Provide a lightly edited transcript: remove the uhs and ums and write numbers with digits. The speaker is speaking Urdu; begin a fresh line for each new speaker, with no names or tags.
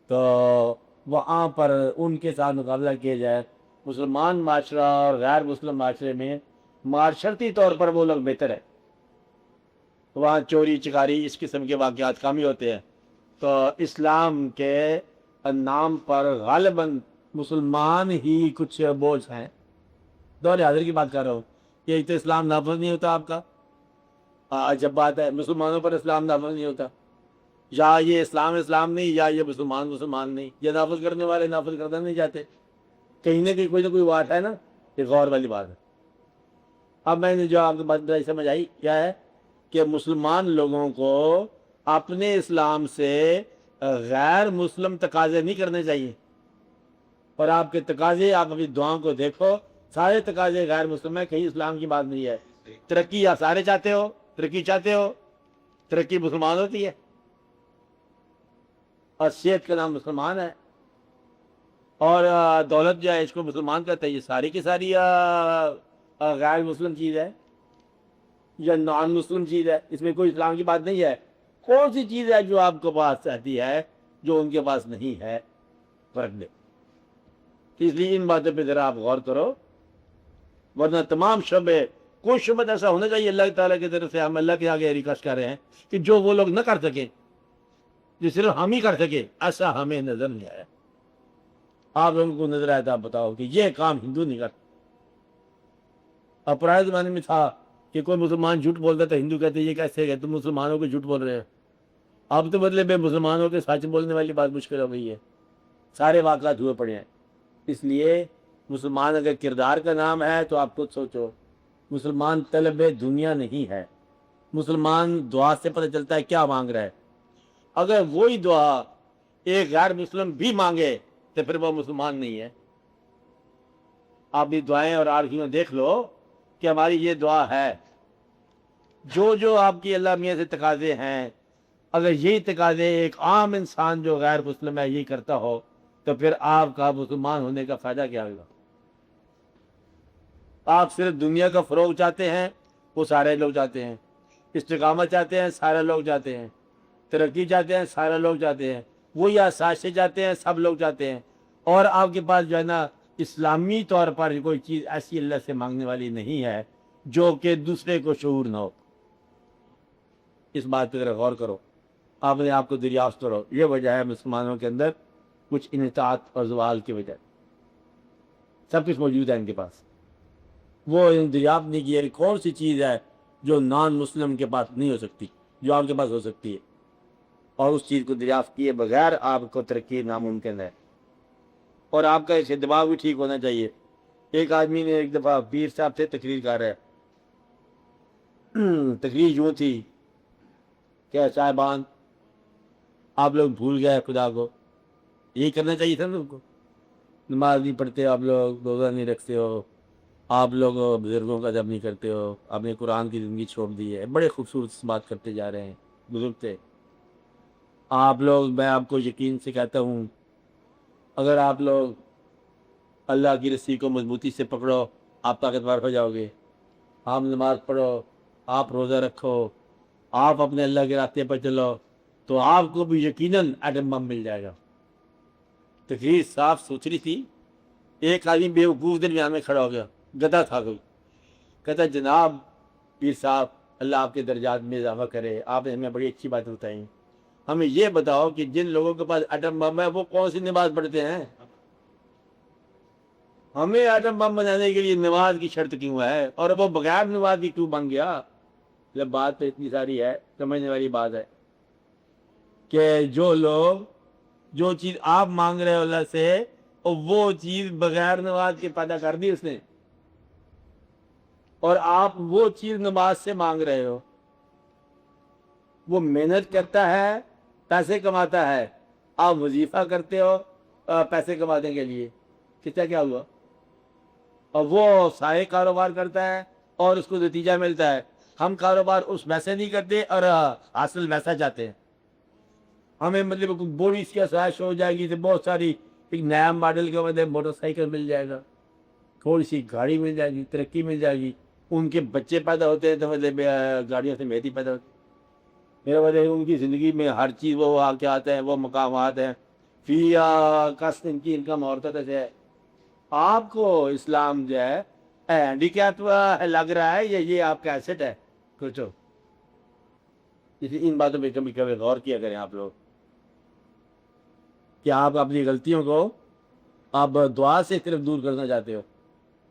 تو وہاں پر ان کے ساتھ مقابلہ کیا جائے. مسلمان معاشرہ اور غیر مسلم معاشرے میں معاشرتی طور پر وہ لوگ بہتر ہے. وہاں چوری چکاری اس قسم کے واقعات کم ہی ہوتے ہیں. تو اسلام کے نام پر غالباً مسلمان ہی کچھ بوجھ ہیں. دور حاضر کی بات کر رہا ہوں. یہ تو اسلام نافذ نہیں ہوتا آپ کا. جب بات ہے مسلمانوں پر اسلام نافذ نہیں ہوتا، یا یہ اسلام نہیں، یا یہ مسلمان نہیں. یہ نافذ کرنے والے نافذ کرنا نہیں چاہتے. کہیں نہ کہیں کوئی نہ کوئی بات ہے نا. یہ غور والی بات ہے. اب میں نے جو آپ کو بات سمجھ آئی کیا ہے کہ مسلمان لوگوں کو اپنے اسلام سے غیر مسلم تقاضے نہیں کرنے چاہیے. اور آپ کے تقاضے، آپ اپنی دعاؤں کو دیکھو، سارے تقاضے غیر مسلم ہیں. کہیں اسلام کی بات نہیں ہے. ترقی آپ سارے چاہتے ہو، ترقی چاہتے ہو، ترقی مسلمان ہوتی ہے. اور صحت کا نام مسلمان ہے. اور دولت جو ہے اس کو مسلمان کہتے ہیں. یہ ساری کی ساری غیر مسلم چیز ہے یا نان مسلم چیز ہے. اس میں کوئی اسلام کی بات نہیں ہے. کون سی چیز ہے جو آپ کے پاس رہتی ہے جو ان کے پاس نہیں ہے؟ فرق دے. اس لیے ان باتوں پہ ذرا آپ غور کرو، ورنہ تمام شعبے، کوئی شعبہ ایسا ہونا چاہیے اللہ تعالیٰ کی طرف سے ہم اللہ کے آگے ریکویسٹ کر رہے ہیں کہ جو وہ لوگ نہ کر سکیں، جو صرف ہم ہی کر سکے، ایسا ہمیں نظر نہیں آیا. آپ لوگوں کو نظر آیا تو آپ بتاؤ کہ یہ کام ہندو نہیں کرتا. اب پرانے زمانے میں تھا کہ کوئی مسلمان جھوٹ بولتا تھا، ہندو کہتے یہ کیسے ہے، تم مسلمانوں کو جھوٹ بول رہے ہیں. اب تو مطلب مسلمانوں کے سچ بولنے والی بات مشکل ہو گئی ہے. سارے واقعات ہوئے پڑے ہیں. اس لیے مسلمان اگر کردار کا نام ہے تو آپ خود سوچو، مسلمان طلب دنیا نہیں ہے. مسلمان دعا سے پتہ چلتا ہے کیا مانگ رہا ہے. اگر وہی دعا ایک غیر مسلم بھی مانگے تو پھر وہ مسلمان نہیں ہے. آپ بھی دعائیں اور آرزویں دیکھ لو کہ ہماری یہ دعا ہے. جو آپ کی اللہ میاں سے تقاضے ہیں، اگر یہی تقاضے ایک عام انسان جو غیر مسلم ہے یہی کرتا ہو تو پھر آپ کا مسلمان ہونے کا فائدہ کیا ہوگا؟ آپ صرف دنیا کا فروغ چاہتے ہیں، وہ سارے لوگ چاہتے ہیں. استقامت چاہتے ہیں، سارے لوگ چاہتے ہیں. ترقی چاہتے ہیں، سارے لوگ چاہتے ہیں. وہی آسائشیں چاہتے ہیں، سب لوگ چاہتے ہیں. اور آپ کے پاس جو ہے نا اسلامی طور پر کوئی چیز ایسی اللہ سے مانگنے والی نہیں ہے جو کہ دوسرے کو شعور نہ ہو. اس بات پہ ذرا غور کرو، آپ نے آپ کو دریافت کرو. یہ وجہ ہے مسلمانوں کے اندر کچھ انحطاط اور زوال کی وجہ. سب کچھ موجود ہے ان کے پاس، وہ دریافت نہیں کیا کہ کون سی چیز ہے جو نان مسلم کے پاس نہیں ہو سکتی، جو آپ کے پاس ہو سکتی ہے. اور اس چیز کو دریافت کیے بغیر آپ کو ترقی ناممکن ہے. اور آپ کا اس دماغ بھی ٹھیک ہونا چاہیے. ایک آدمی نے ایک دفعہ پیر صاحب سے تقریر کر رہا ہے. تقریر یوں تھی کہ صاحبان آپ لوگ بھول گئے خدا کو. یہی کرنا چاہیے تھا نا ان کو. نماز نہیں پڑھتے آپ لوگ، روزہ نہیں رکھتے ہو، آپ لوگ بزرگوں کا ادب نہیں کرتے ہو، آپ نے قرآن کی زندگی چھوڑ دی ہے. بڑے خوبصورت بات کرتے جا رہے ہیں. بزرگ تھے آپ لوگ. میں آپ کو یقین سے کہتا ہوں اگر آپ لوگ اللہ کی رسی کو مضبوطی سے پکڑو آپ طاقتور ہو جاؤ گے. آپ نماز پڑھو، آپ روزہ رکھو، آپ اپنے اللہ کے راستے پر چلو تو آپ کو بھی یقیناً ایٹم بم مل جائے گا. تقریر صاف ستھری تھی. ایک آدمی بیوقوف درمیان میں کھڑا ہو گیا، گدھا تھا کوئی. کہتا جناب پیر صاحب اللہ آپ کے درجات میں اضافہ کرے، آپ نے ہمیں بڑی اچھی بات بتائی. ہمیں یہ بتاؤ کہ جن لوگوں کے پاس ایٹم بم ہے وہ کون سی نماز پڑھتے ہیں؟ ہمیں ایٹم بم بنانے کے لیے نماز کی شرط کیوں ہے، اور وہ بغیر نماز کی کیوں بن گیا؟ جب بات تو اتنی ساری ہے، سمجھنے والی بات ہے کہ جو لوگ جو چیز آپ مانگ رہے ہو اللہ سے، اور وہ چیز بغیر نماز کے پیدا کر دی اس نے، اور آپ وہ چیز نماز سے مانگ رہے ہو. وہ محنت کرتا ہے، پیسے کماتا ہے، آپ وظیفہ کرتے ہو پیسے کمانے کے لیے. کتنا کیا ہوا؟ اور وہ سارے کاروبار کرتا ہے اور اس کو نتیجہ ملتا ہے. ہم کاروبار اس ویسے نہیں کرتے اور حاصل ویسا چاہتے ہیں. ہمیں مطلب بوڑھی سی آسائش ہو جائے گی تو بہت ساری ایک نیا ماڈل کے مطلب موٹر سائیکل مل جائے گا، تھوڑی سی گاڑی مل جائے گی، ترقی مل جائے گی. ان کے بچے پیدا ہوتے ہیں تو مطلب گاڑیوں سے میتی پیدا ہوتی ہے. میرا مطلب ان کی زندگی میں ہر چیز وہ واقعات ہیں، وہ مقامات ہیں، فی کسب ان کی انکم عورتوں سے ہے. آپ کو اسلام جو ہے ہینڈیکیپ لگ رہا ہے یا یہ آپ کا ایسٹ ہے؟ سوچو. ان باتوں پہ کبھی کبھی غور کیا کریں آپ لوگ کہ آپ اپنی غلطیوں کو آپ دعا سے صرف دور کرنا چاہتے ہو.